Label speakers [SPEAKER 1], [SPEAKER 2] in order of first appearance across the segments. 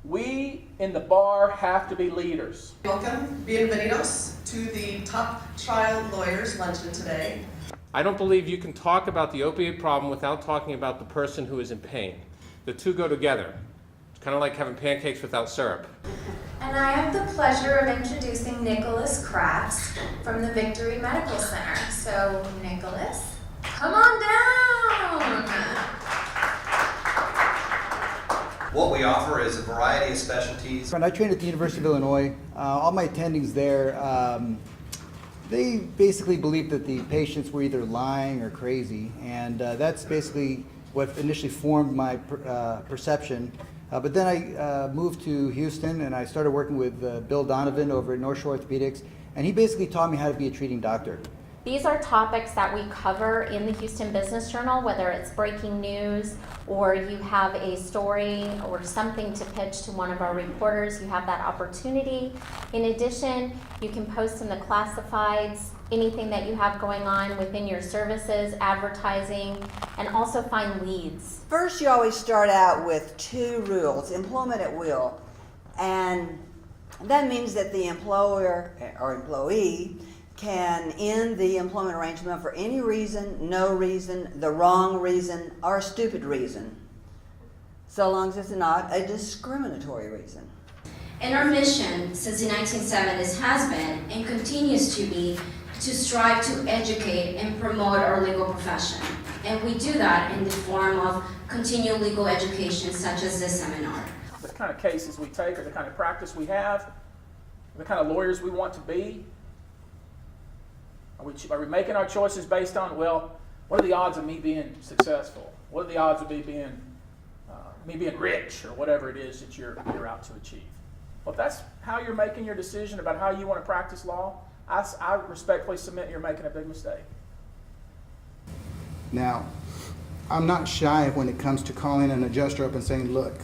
[SPEAKER 1] We in the bar have to be leaders.
[SPEAKER 2] Welcome, bienvenidos, to the Top Trial Lawyers Luncheon today.
[SPEAKER 3] I don't believe you can talk about the opioid problem without talking about the person who is in pain. The two go together. It's kind of like having pancakes without syrup.
[SPEAKER 4] And I have the pleasure of introducing Nicholas Kratz from the Victory Medical Center. So, Nicholas, come on down.
[SPEAKER 5] What we offer is a variety of specialties.
[SPEAKER 6] When I trained at the University of Illinois, all my attendings there, they basically believed that the patients were either lying or crazy, and that's basically what initially formed my perception. But then I moved to Houston, and I started working with Bill Donovan over at North Shore Orthopedics, and he basically taught me how to be a treating doctor.
[SPEAKER 7] These are topics that we cover in the Houston Business Journal, whether it's breaking news or you have a story or something to pitch to one of our reporters, you have that opportunity. In addition, you can post in the classifieds anything that you have going on within your services, advertising, and also find leads.
[SPEAKER 8] First, you always start out with two rules: employment at will, and that means that the employer or employee can end the employment arrangement for any reason, no reason, the wrong reason, or stupid reason, so long as it's not a discriminatory reason.
[SPEAKER 9] And our mission since the 1970s has been and continues to be to strive to educate and promote our legal profession. And we do that in the form of continual legal education such as this seminar.
[SPEAKER 1] The kind of cases we take or the kind of practice we have, the kind of lawyers we want to be. Are we making our choices based on, well, what are the odds of me being successful? What are the odds of me being rich, or whatever it is that you're out to achieve? Well, if that's how you're making your decision about how you want to practice law, I respectfully submit you're making a big mistake.
[SPEAKER 6] Now, I'm not shy when it comes to calling an adjuster up and saying, look,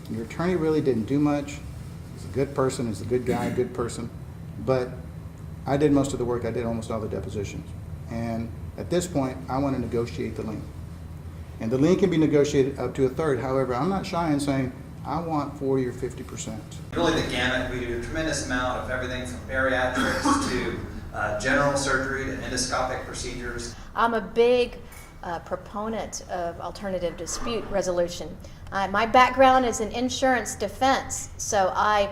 [SPEAKER 6] your attorney really didn't do much. He's a good person, he's a good guy, good person, but I did most of the work, I did almost all the depositions. And at this point, I want to negotiate the lien. And the lien can be negotiated up to a third. However, I'm not shy in saying, I want 40 or 50%.
[SPEAKER 5] Really the gamut. We do a tremendous amount of everything from bariatrics to general surgery to endoscopic procedures.
[SPEAKER 10] I'm a big proponent of alternative dispute resolution. My background is in insurance defense, so I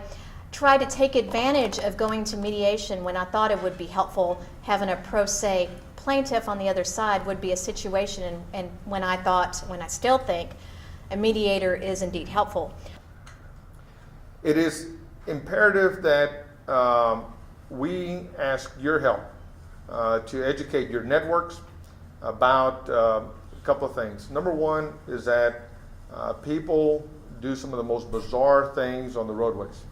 [SPEAKER 10] try to take advantage of going to mediation when I thought it would be helpful. Having a pro se plaintiff on the other side would be a situation, and when I still think a mediator is indeed helpful.
[SPEAKER 11] It is imperative that we ask your help to educate your networks about a couple of things. Number one is that people do some of the most bizarre things on the roadways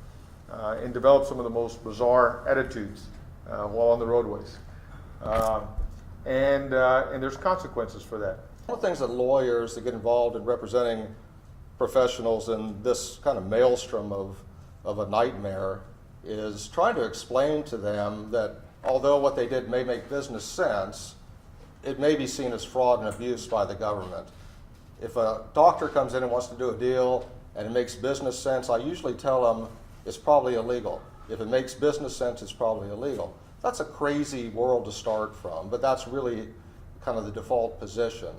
[SPEAKER 11] and develop some of the most bizarre attitudes while on the roadways. And there's consequences for that.
[SPEAKER 12] One of the things that lawyers that get involved in representing professionals in this kind of maelstrom of a nightmare is trying to explain to them that although what they did may make business sense, it may be seen as fraud and abuse by the government. If a doctor comes in and wants to do a deal and it makes business sense, I usually tell them it's probably illegal. If it makes business sense, it's probably illegal. That's a crazy world to start from, but that's really kind of the default position.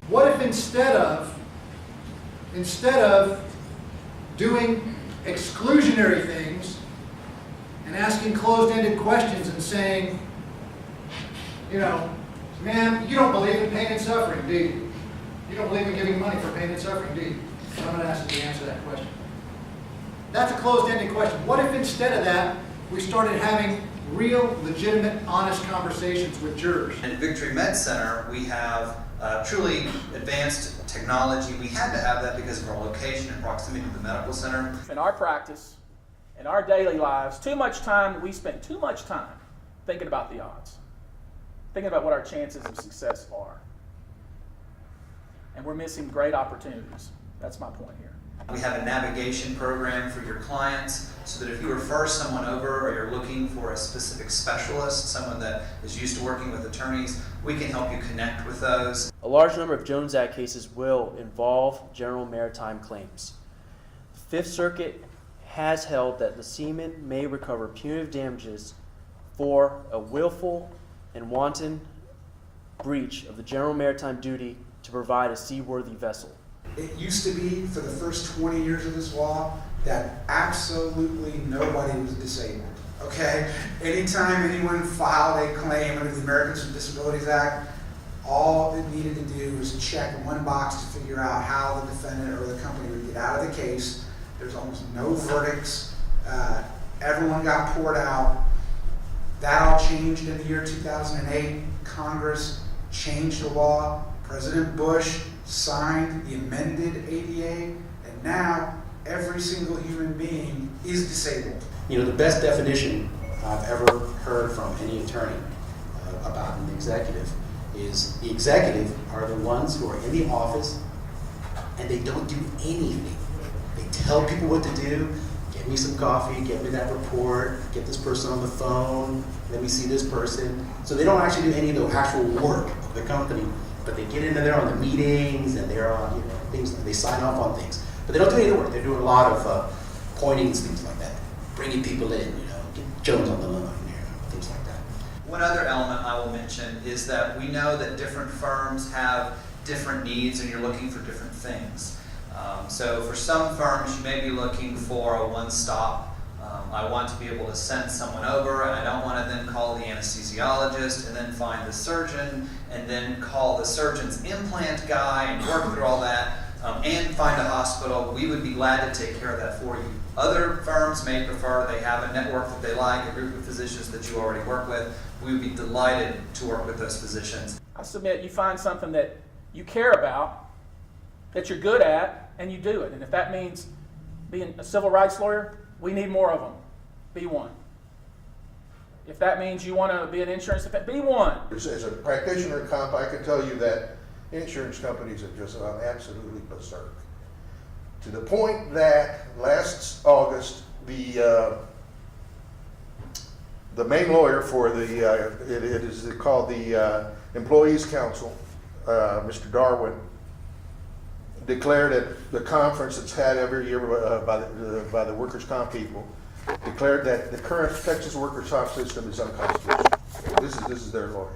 [SPEAKER 13] What if instead of doing exclusionary things and asking closed-ended questions and saying, you know, ma'am, you don't believe in pain and suffering, do you? You don't believe in giving money for pain and suffering, do you? So I'm going to ask you to answer that question. That's a closed-ended question. What if instead of that, we started having real, legitimate, honest conversations with jurors?
[SPEAKER 5] At Victory Med Center, we have truly advanced technology. We had to have that because of our location and proximity to the medical center.
[SPEAKER 1] In our practice, in our daily lives, we spend too much time thinking about the odds, thinking about what our chances of success are. And we're missing great opportunities. That's my point here.
[SPEAKER 5] We have a navigation program for your clients so that if you refer someone over or you're looking for a specific specialist, someone that is used to working with attorneys, we can help you connect with those.
[SPEAKER 14] A large number of Jones Act cases will involve general maritime claims. Fifth Circuit has held that the seaman may recover punitive damages for a willful and wanton breach of the general maritime duty to provide a seaworthy vessel.
[SPEAKER 15] It used to be, for the first 20 years of this law, that absolutely nobody was disabled, okay? Anytime anyone filed a claim under the Americans with Disabilities Act, all it needed to do was check one box to figure out how the defendant or the company would get out of the case. There's almost no verdicts. Everyone got poured out. That all changed in the year 2008. Congress changed the law. President Bush signed the amended ADA, and now every single human being is disabled.
[SPEAKER 16] You know, the best definition I've ever heard from any attorney about an executive is the executive are the ones who are in the office and they don't do anything. They tell people what to do. Get me some coffee, get me that report, get this person on the phone, let me see this person. So they don't actually do any of the actual work of the company, but they get into there on the meetings and they're on, you know, things, they sign off on things. But they don't do any of the work. They're doing a lot of pointings, things like that, bringing people in, you know, get Jones on the line, you know, things like that.
[SPEAKER 5] One other element I will mention is that we know that different firms have different needs and you're looking for different things. So for some firms, you may be looking for a one-stop. I want to be able to send someone over and I don't want to then call the anesthesiologist and then find the surgeon and then call the surgeon's implant guy and work through all that and find a hospital. We would be glad to take care of that for you. Other firms may prefer they have a network that they like, a group of physicians that you already work with. We would be delighted to work with those physicians.
[SPEAKER 1] I submit you find something that you care about, that you're good at, and you do it. And if that means being a civil rights lawyer, we need more of them. Be one. If that means you want to be an insurance defense, be one.
[SPEAKER 17] As a practitioner in comp, I can tell you that insurance companies have just gone absolutely berserk. To the point that last August, the main lawyer for the, it is called the Employees Council, Mr. Darwin, declared at the conference that's had every year by the workers' comp people, declared that the current Texas workers' comp system is unconstitutional. This is their lawyer.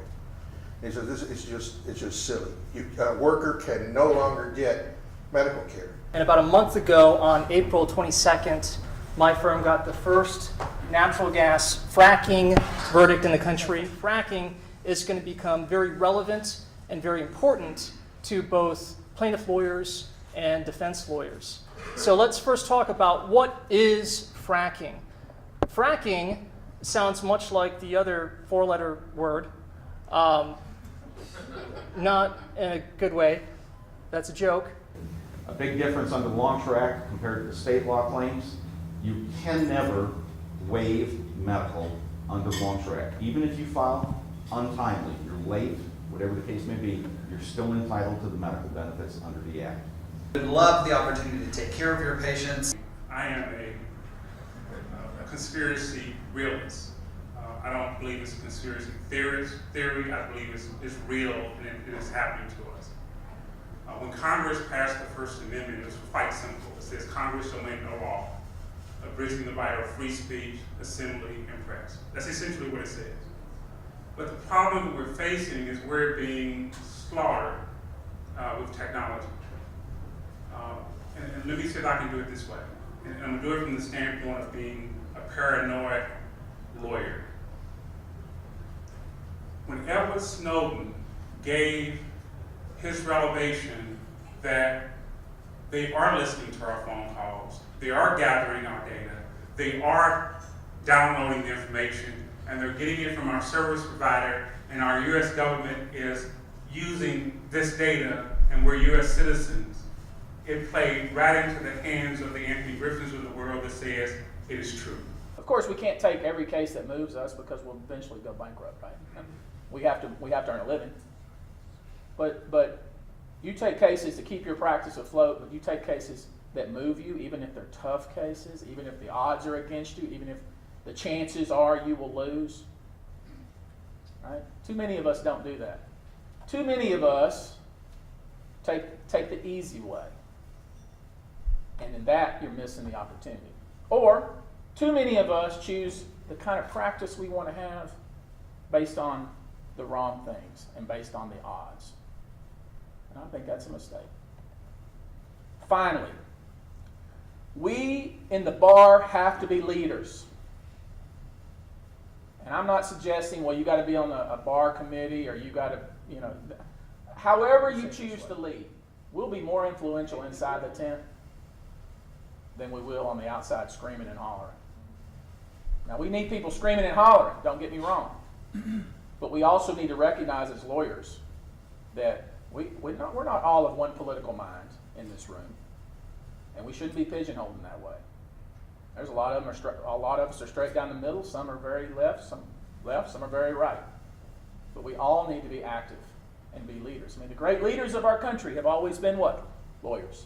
[SPEAKER 17] He said it's just silly. A worker can no longer get medical care.
[SPEAKER 18] And about a month ago, on April 22nd, my firm got the first natural gas fracking verdict in the country. Fracking is going to become very relevant and very important to both plaintiff lawyers and defense lawyers. So let's first talk about what is fracking. Fracking sounds much like the other four-letter word, not in a good way. That's a joke.
[SPEAKER 19] A big difference under the Longshore Act compared to the state law claims, you can never waive medical under the Longshore Act. Even if you file untimely, you're late, whatever the case may be, you're still entitled to the medical benefits under the Act.
[SPEAKER 5] We'd love the opportunity to take care of your patients.
[SPEAKER 20] I am a conspiracy realist. I don't believe it's a conspiracy theory. I believe it's real and it is happening to us. When Congress passed the First Amendment, it was quite simple. It says Congress shall make no law abridging the right of free speech, assembly, and press. That's essentially what it says. But the problem that we're facing is we're being slaughtered with technology. And let me see if I can do it this way. And I'm going to do it from the standpoint of being a paranoid lawyer. When Edward Snowden gave his revelation that they are listening to our phone calls, they are gathering our data, they are downloading the information, and they're getting it from our service provider, and our U.S. government is using this data, and we're U.S. citizens, it played right into the hands of the Anthony Griffins of the world that says it is true.
[SPEAKER 1] Of course, we can't take every case that moves us because we'll eventually go bankrupt, right? We have to earn a living. But you take cases to keep your practice afloat, but you take cases that move you, even if they're tough cases, even if the odds are against you, even if the chances are you will lose. Right? Too many of us don't do that. Too many of us take the easy way. And in that, you're missing the opportunity. Or, too many of us choose the kind of practice we want to have based on the wrong things and based on the odds. And I think that's a mistake. Finally, we in the bar have to be leaders. And I'm not suggesting, well, you got to be on a bar committee or you got to, however you choose to lead. We'll be more influential inside the tent than we will on the outside screaming and hollering. Now, we need people screaming and hollering, don't get me wrong. But we also need to recognize as lawyers that we're not all of one political mind in this room. And we shouldn't be pigeonholed in that way. There's a lot of us are straight down the middle. Some are very left, some are very right. But we all need to be active and be leaders. I mean, the great leaders of our country have always been what? Lawyers.